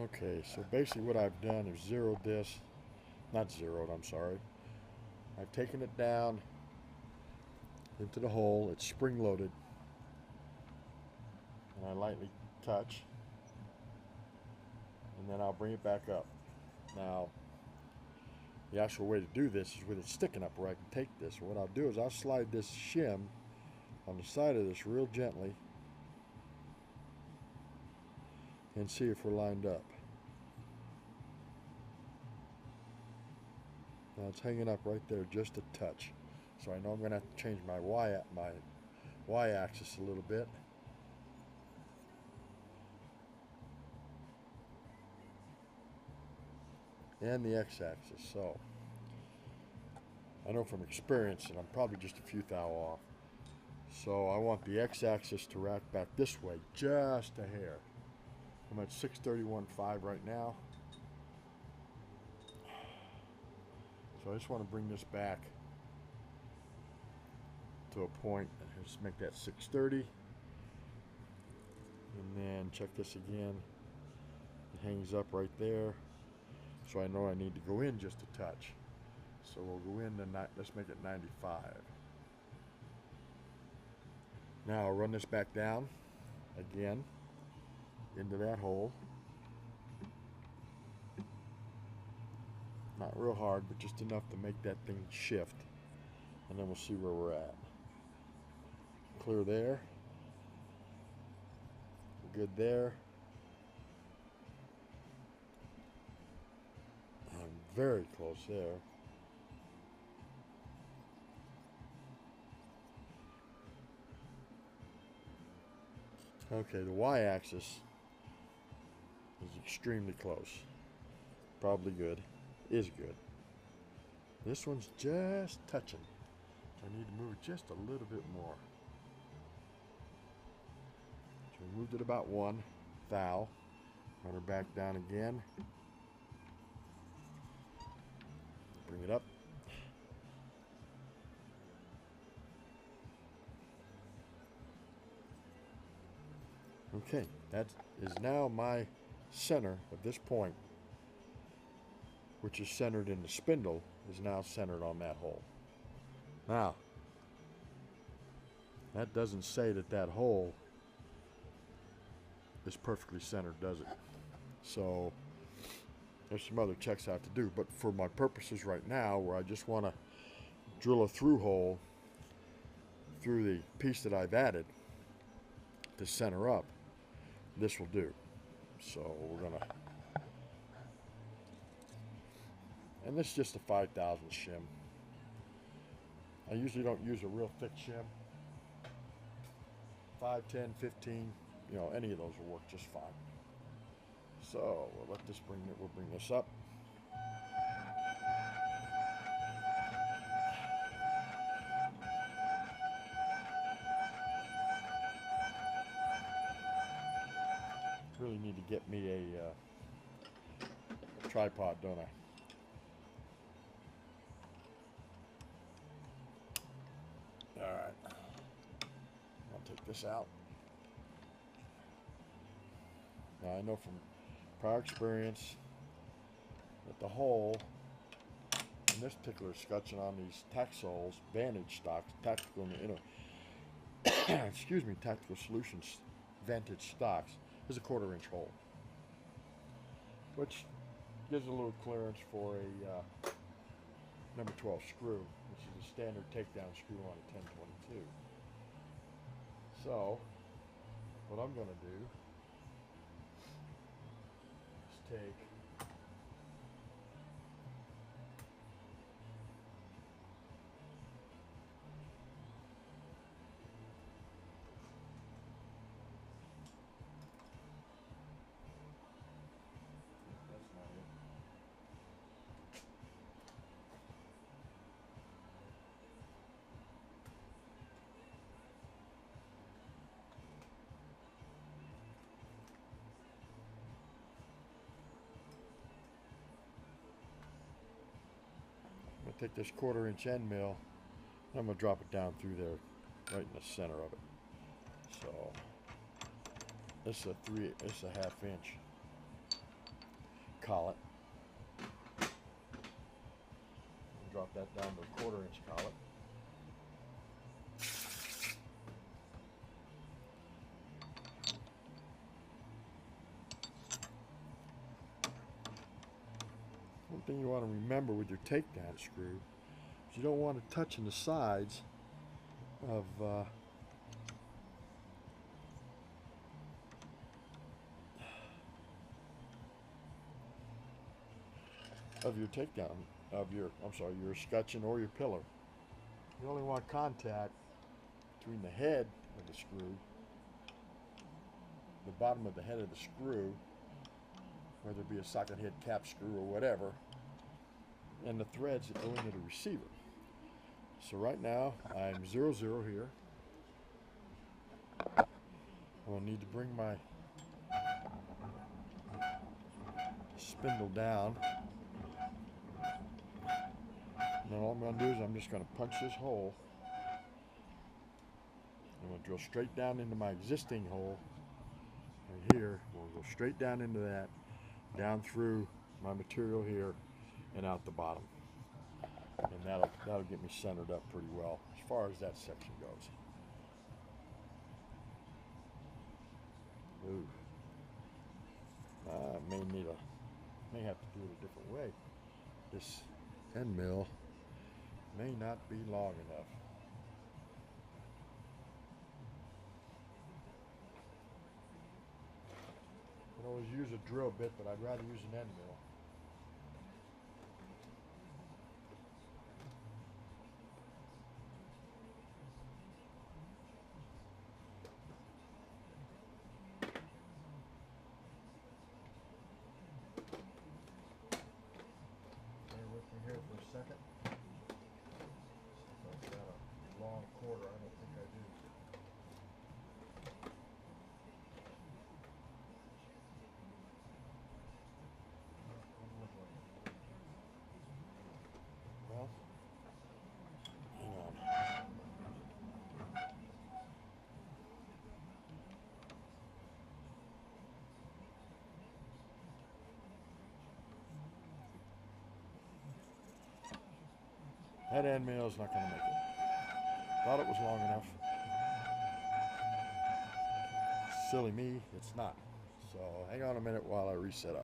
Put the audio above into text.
Okay, so basically what I've done is zeroed this, not zeroed, I'm sorry. I've taken it down into the hole, it's spring loaded, and I lightly touch, and then I'll bring it back up. Now, the actual way to do this is with it sticking up where I can take this. What I'll do is I'll slide this shim on the side of this real gently and see if we're lined up. Now it's hanging up right there just a touch. So I know I'm going to have to change my y-axis a little bit. And the x-axis. So I know from experience that I'm probably just a few thou off. So I want the x-axis to rack back this way just a hair. I'm at 631.5 right now. So I just want to bring this back to a point. Just make that 630. And then check this again. It hangs up right there. So I know I need to go in just a touch. So we'll go in and let's make it 95. Now I'll run this back down again into that hole. Not real hard, but just enough to make that thing shift. And then we'll see where we're at. Clear there. Good there. I'm very close there. Okay, the y-axis is extremely close. Probably good. Is good. This one's just touching. So I need to move it just a little bit more. So we moved it about 1 thou. Run her back down again. Bring it up. Okay, that is now my center of this point, which is centered in the spindle, is now centered on that hole. Now, that doesn't say that that hole is perfectly centered, does it? So there's some other checks I have to do, but for my purposes right now, where I just want to drill a through hole through the piece that I've added to center up, this will do. So we're gonna, and this is just a 5,000 shim. I usually don't use a real thick shim. 5, 10, 15, you know, any of those will work just fine. So we'll let this we'll bring this up. Really need to get me a tripod, don't I? All right, I'll take this out. Now I know from prior experience that the hole in this particular scutcheon on these Taxol's Vantage stocks, Tactical, excuse me, Tactical Solutions Vantage stocks, is a 1/4 inch hole, which gives a little clearance for a number 12 screw, which is a standard takedown screw on a 1022. So what I'm going to do is take take this 1/4 inch end mill, and I'm going to drop it down through there, right in the center of it. So this is a 1/2 inch. collet. Drop that down to a 1/4 inch collet. One thing you want to remember with your takedown screw is you don't want it touching the sides of your takedown of your, your escutcheon or your pillar. You only want contact between the head of the screw, the bottom of the head of the screw, whether it be a socket head cap screw or whatever, and the threads that go into the receiver. So right now I'm 0, 0 here. I'm going to need to bring my spindle down. And then all I'm going to do is I'm just going to punch this hole. I'm going to drill straight down into my existing hole right here. We'll go straight down into that, down through my material here, and out the bottom. And that'll get me centered up pretty well as far as that section goes. Ooh. I may have to do it a different way. This end mill may not be long enough. I can always use a drill bit, but I'd rather use an end mill. Bear with me here for a second. I've got a long 1/4, I don't think I do. Well, hang on. That end mill is not going to make it. Thought it was long enough. Silly me, it's not. So hang on a minute while I reset up.